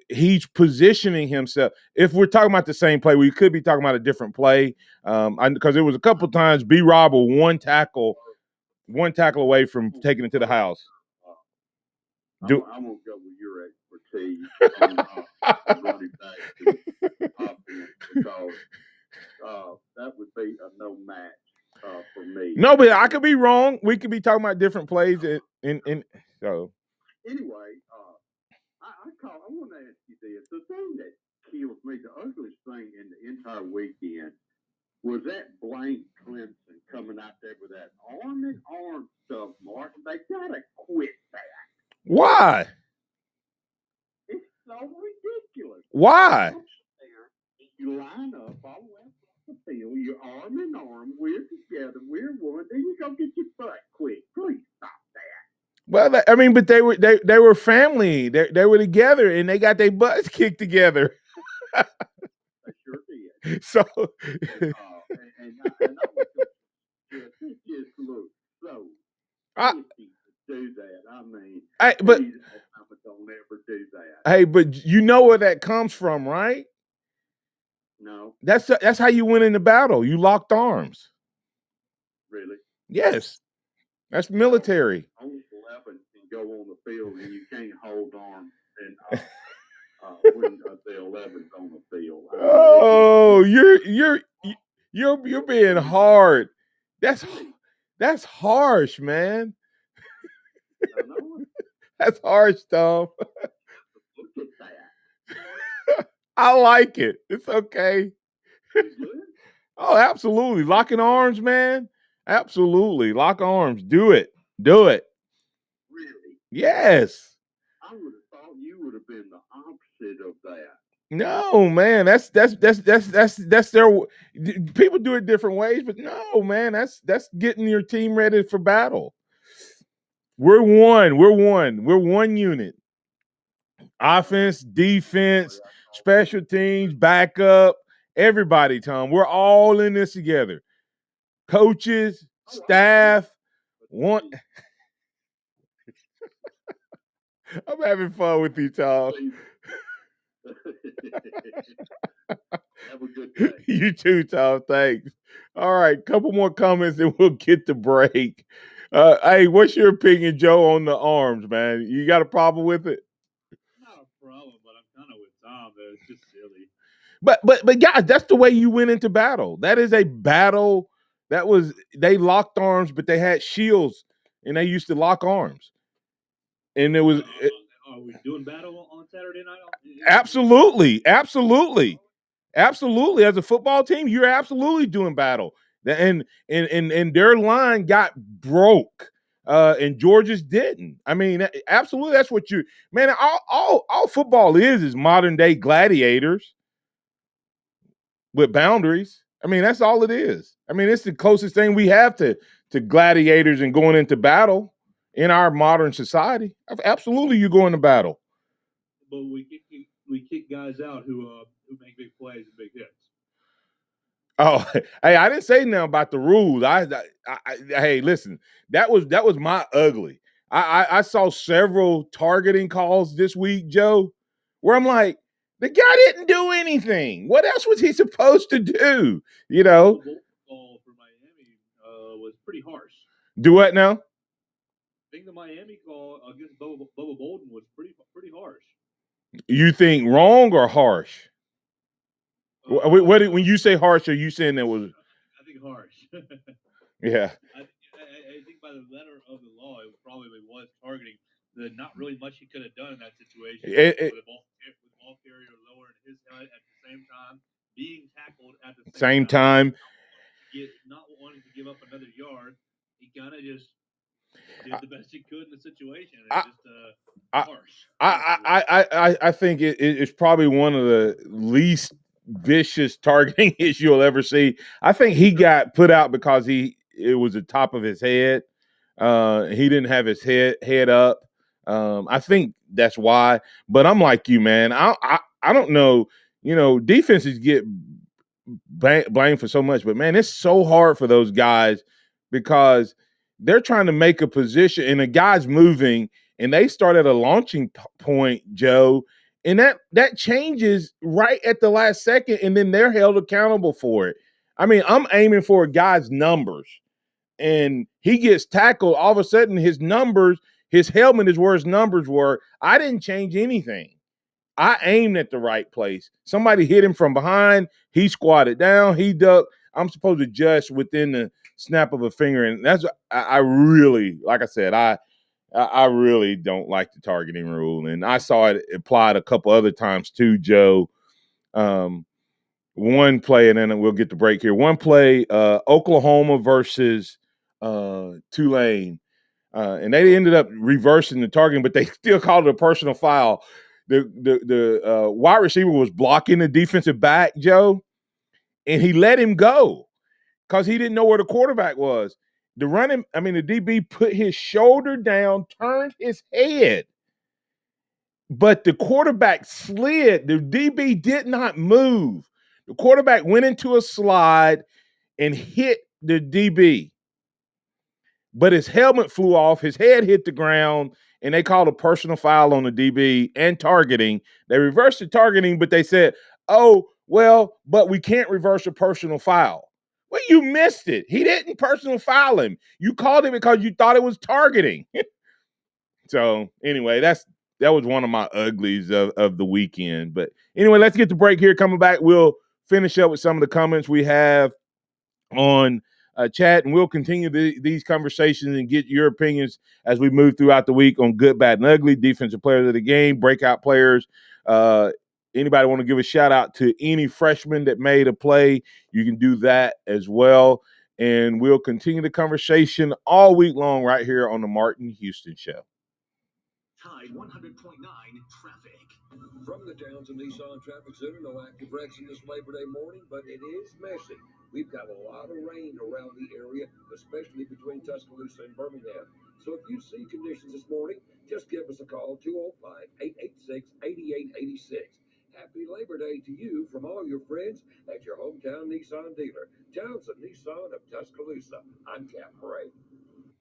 he's positioning himself. If we're talking about the same play, we could be talking about a different play, because it was a couple times B-Rob was one tackle away from taking it to the house. I'm going to go with your expertise on running back and offense, because that would be a no match for me. No, but I could be wrong. We could be talking about different plays. In so. Anyway, I want to ask you this. The thing that kills me, the ugliest thing in the entire weekend, was that blank Clemson coming out there with that arm and arm stuff, Martin. They gotta quit that. Why? It's so ridiculous. Why? You line up all the way across the field, you're arm in arm, we're together, we're one, then you go get your butt quick. Please stop that. Well, I mean, but they were family. They were together, and they got their butts kicked together. They sure did. So, and I was just look so easy to do that. I mean, but please, don't ever do that. Hey, but you know where that comes from, right? No. That's how you win in the battle. You locked arms. Really? Yes. That's military. Only 11 can go on the field, and you can't hold arms and when the 11's on the field. Oh, you're being hard. That's harsh, man. That's harsh, Tom. Look at that. I like it. It's okay. Oh, absolutely. Locking arms, man. Absolutely. Lock arms. Do it. Do it. Really? Yes. I would have thought you would have been the opposite of that. No, man. That's their people do it different ways, but no, man. That's getting your team ready for battle. We're one. We're one unit. Offense, defense, special teams, backup, everybody, Tom. We're all in this together. Coaches, staff, one. I'm having fun with you, Tom. Have a good day. You too, Tom. Thanks. All right, couple more comments and we'll get the break. Hey, what's your opinion, Joe, on the arms, man? You got a problem with it? Not a problem, but I'm kind of with Tom. Though it's just silly. But guys, that's the way you went into battle. That is a battle. They locked arms, but they had shields, and they used to lock arms. And it was Are we doing battle on Saturday night? absolutely. As a football team, you're absolutely doing battle. And their line got broke. And Georgia's didn't. I mean, absolutely, that's what you man. All football is modern day gladiators with boundaries. I mean, that's all it is. I mean, it's the closest thing we have to gladiators and going into battle in our modern society. Absolutely, you go into battle. But we kick guys out who make big plays and big hits. Oh, hey, I didn't say nothing about the rules. Hey, listen, that was my ugly. I saw several targeting calls this week, Joe, where I'm like, the guy didn't do anything. What else was he supposed to do? You know, the call for Miami was pretty harsh. Do what now? I think the Miami call against Bubba Bolden was pretty harsh. You think wrong or harsh? When you say harsh, are you saying that was? I think harsh. Yeah. I think by the letter of the law, it probably was targeting. Not really much he could have done in that situation. With the ball carrier lowering his head at the same time, being tackled at the same time. Not wanting to give up another yard, he kind of just did the best he could in the situation. Harsh. I think it's probably one of the least vicious targeting hits you'll ever see. I think he got put out because it was the top of his head. He didn't have his head up. I think that's why. But I'm like you, man. I don't know. You know, defenses get blamed for so much, but man, it's so hard for those guys because they're trying to make a position and the guy's moving and they start at a launching point, Joe, and that changes right at the last second and then they're held accountable for it. I mean, I'm aiming for a guy's numbers and he gets tackled. All of a sudden his helmet is where his numbers were. I didn't change anything. I aimed at the right place. Somebody hit him from behind. He squatted down. He ducked. I'm supposed to adjust within the snap of a finger. And that's I really, like I said, I really don't like the targeting rule, and I saw it applied a couple other times too, Joe. One play, and then we'll get the break here. One play, Oklahoma versus Tulane, and they ended up reversing the targeting, but they still called it a personal foul. The wide receiver was blocking the defensive back, Joe, and he let him go because he didn't know where the quarterback was. The DB put his shoulder down, turned his head, but the quarterback slid. The DB did not move. The quarterback went into a slide and hit the DB. But his helmet flew off, his head hit the ground, and they called a personal foul on the DB and targeting. They reversed the targeting, but they said, oh, well, but we can't reverse a personal foul. Well, you missed it. He didn't personal foul him. You called it because you thought it was targeting. So anyway, that was one of my uglies of the weekend. But anyway, let's get the break here. Coming back, we'll finish up with some of the comments we have on chat, and we'll continue these conversations and get your opinions as we move throughout the week on good, bad, and ugly, defensive players of the game, breakout players. Anybody want to give a shout out to any freshman that made a play? You can do that as well. And we'll continue the conversation all week long right here on the Martin Houston Show. Tide 100.9 traffic. From the Townsend Nissan Traffic Center, no active wrecks in this Labor Day morning, but it is messy. We've got a lot of rain around the area, especially between Tuscaloosa and Birmingham. So if you see conditions this morning, just give us a call, 205-886-8886. Happy Labor Day to you from all your friends at your hometown Nissan dealer, Townsend Nissan of Tuscaloosa. I'm Cap Ray.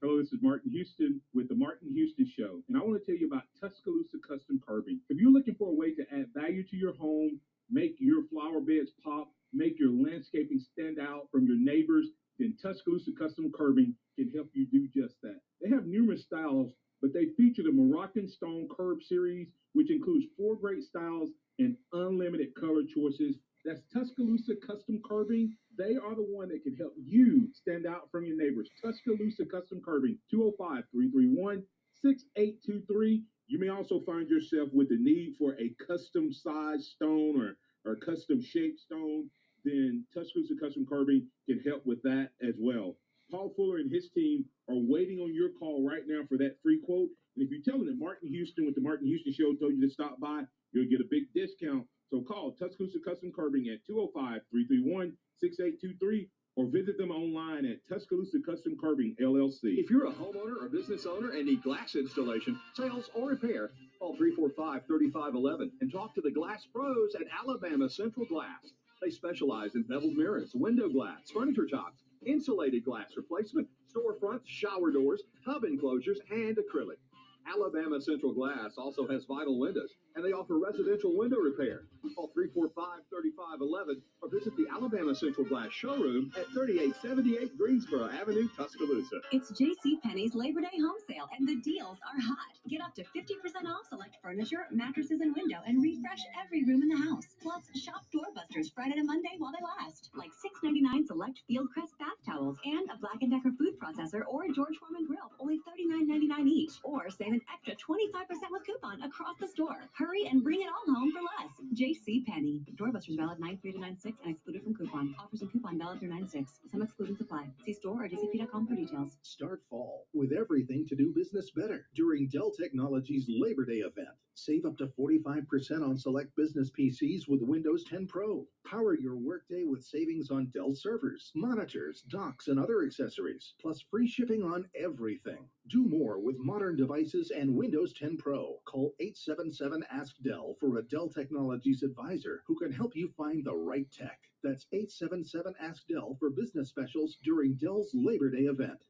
Hello, this is Martin Houston with the Martin Houston Show, and I want to tell you about Tuscaloosa Custom Curbing. If you're looking for a way to add value to your home, make your flower beds pop, make your landscaping stand out from your neighbors, then Tuscaloosa Custom Curbing can help you do just that. They have numerous styles, but they feature the Moroccan Stone Curb Series, which includes 4 great styles and unlimited color choices. That's Tuscaloosa Custom Curbing. They are the one that can help you stand out from your neighbors. Tuscaloosa Custom Curbing, 205-331-6823. You may also find yourself with the need for a custom size stone or custom shaped stone. Then Tuscaloosa Custom Curbing can help with that as well. Paul Fuller and his team are waiting on your call right now for that free quote. And if you tell them that Martin Houston with the Martin Houston Show told you to stop by, you'll get a big discount. So call Tuscaloosa Custom Curbing at 205-331-6823 or visit them online at Tuscaloosa Custom Curbing, LLC. If you're a homeowner or business owner and need glass installation, sales, or repair, call 345-3511 and talk to the glass pros at Alabama Central Glass. They specialize in beveled mirrors, window glass, furniture tops, insulated glass replacement, storefronts, shower doors, tub enclosures, and acrylic. Alabama Central Glass also has vinyl windows, and they offer residential window repair. Call 345-3511 or visit the Alabama Central Glass showroom at 3878 Greensboro Avenue, Tuscaloosa. It's JCPenney's Labor Day home sale, and the deals are hot. Get up to 50% off select furniture, mattresses, and window, and refresh every room in the house. Plus, shop doorbusters Friday to Monday while they last. Like $6.99 select Fieldcrest bath towels and a Black & Decker food processor or a George Foreman grill, only $39.99 each. Or save an extra 25% with coupon across the store. Hurry and bring it all home for less. JCPenney. Doorbusters valid 9/3 to 9/6 and excluded from coupon. Offers and coupon valid through 9/6. Some exclusions apply. See store or jcp.com for details. Start fall with everything to do business better during Dell Technologies Labor Day event. Save up to 45% on select business PCs with Windows 10 Pro. Power your workday with savings on Dell servers, monitors, docks, and other accessories, plus free shipping on everything. Do more with modern devices and Windows 10 Pro. Call 877-ASK-DELL for a Dell Technologies advisor who can help you find the right tech. That's 877-ASK-DELL for business specials during Dell's Labor Day event.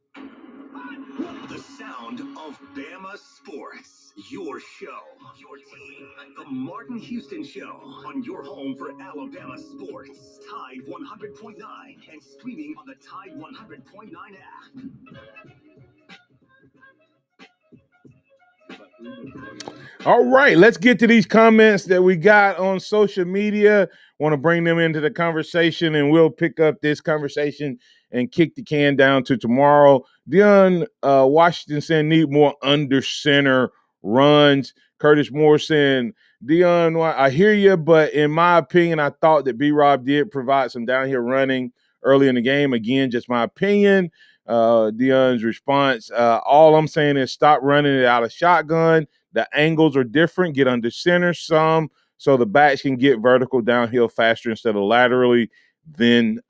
The sound of Bama sports. Your show, your team. The Martin Houston Show on your home for Alabama sports. Tide 100.9 and streaming on the Tide 100.9 app. All right, let's get to these comments that we got on social media. want to bring them into the conversation, and we'll pick up this conversation and kick the can down to tomorrow. Dion Washington saying need more under center runs. Curtis Moore saying, Dion, I hear you, but in my opinion, I thought that B-Rob did provide some downhill running early in the game. Again, just my opinion. Dion's response, all I'm saying is stop running it out of shotgun. The angles are different. Get under center some so the backs can get vertical downhill faster instead of laterally, then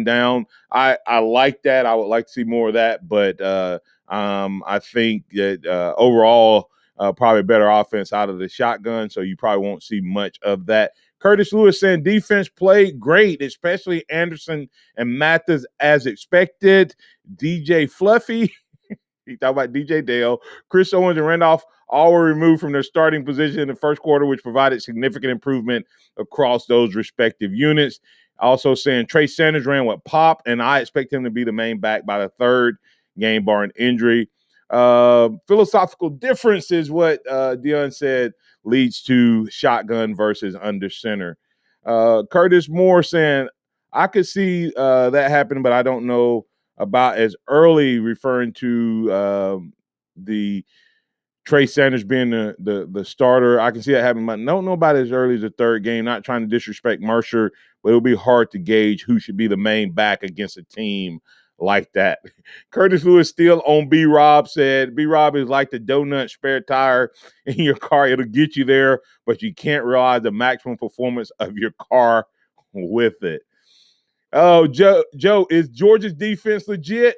down. I like that. I would like to see more of that, but I think that overall, probably better offense out of the shotgun, so you probably won't see much of that. Curtis Lewis saying defense played great, especially Anderson and Mathis as expected. DJ Fluffy, he talked about DJ Dale, Chris Owens, and Randolph all were removed from their starting position in the first quarter, which provided significant improvement across those respective units. Also saying Trey Sanders ran with pop, and I expect him to be the main back by the third game, barring injury. Philosophical difference is what Dion said leads to shotgun versus under center. Curtis Moore saying, I could see that happening, but I don't know about as early, referring to the Trey Sanders being the starter. I can see that happening, but I don't know about as early as the third game. Not trying to disrespect Mercer, but it'll be hard to gauge who should be the main back against a team like that. Curtis Lewis still on B-Rob said, B-Rob is like the donut spare tire in your car. It'll get you there, but you can't realize the maximum performance of your car with it. Oh, Joe, is Georgia's defense legit?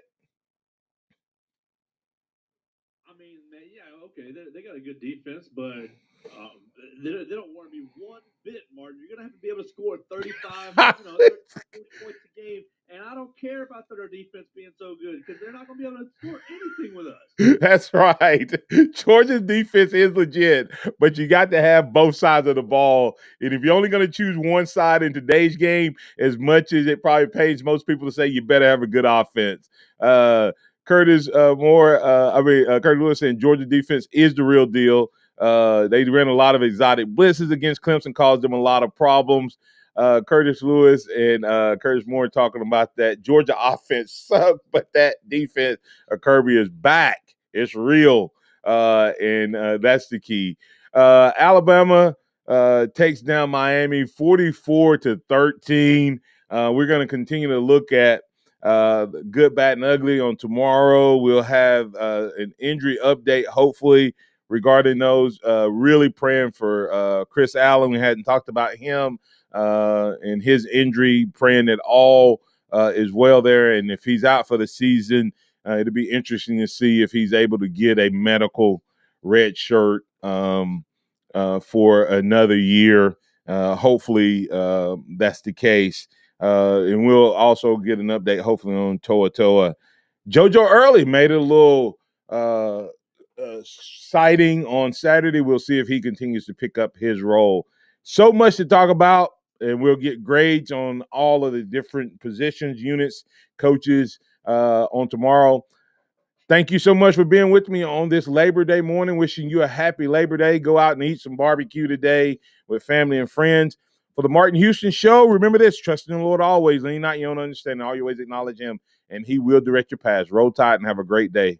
I mean, yeah, okay, they got a good defense, but they don't want to be one bit, Martin. You're going to have to be able to score 35, 40 points a game. And I don't care about their defense being so good because they're not going to be able to score anything with us. That's right. Georgia's defense is legit, but you got to have both sides of the ball. And if you're only going to choose one side in today's game, as much as it probably pays most people to say, you better have a good offense. Curtis Curtis Lewis saying Georgia defense is the real deal. They ran a lot of exotic blitzes against Clemson, caused them a lot of problems. Curtis Lewis and Curtis Moore talking about that Georgia offense sucked, but that defense of Kirby is back. It's real, and that's the key. Alabama takes down Miami 44-13. We're going to continue to look at good, bad, and ugly on tomorrow. We'll have an injury update, hopefully, regarding those. Really praying for Chris Allen. We hadn't talked about him and his injury, praying that all is well there. And if he's out for the season, it'll be interesting to see if he's able to get a medical red shirt for another year. Hopefully that's the case. And we'll also get an update, hopefully, on Toa Toa. JoJo Early made a little sighting on Saturday. We'll see if he continues to pick up his role. So much to talk about, and we'll get grades on all of the different positions, units, coaches on tomorrow. Thank you so much for being with me on this Labor Day morning. Wishing you a happy Labor Day. Go out and eat some barbecue today with family and friends. For the Martin Houston Show, remember this: trust in the Lord always. Lean not your own understanding. All your ways acknowledge Him, and He will direct your paths. Roll Tide and have a great day.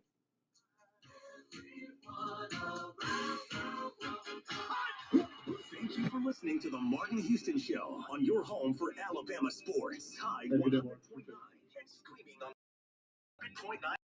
Thank you for listening to the Martin Houston Show on your home for Alabama sports. Tide 100.9 and streaming on 100.9.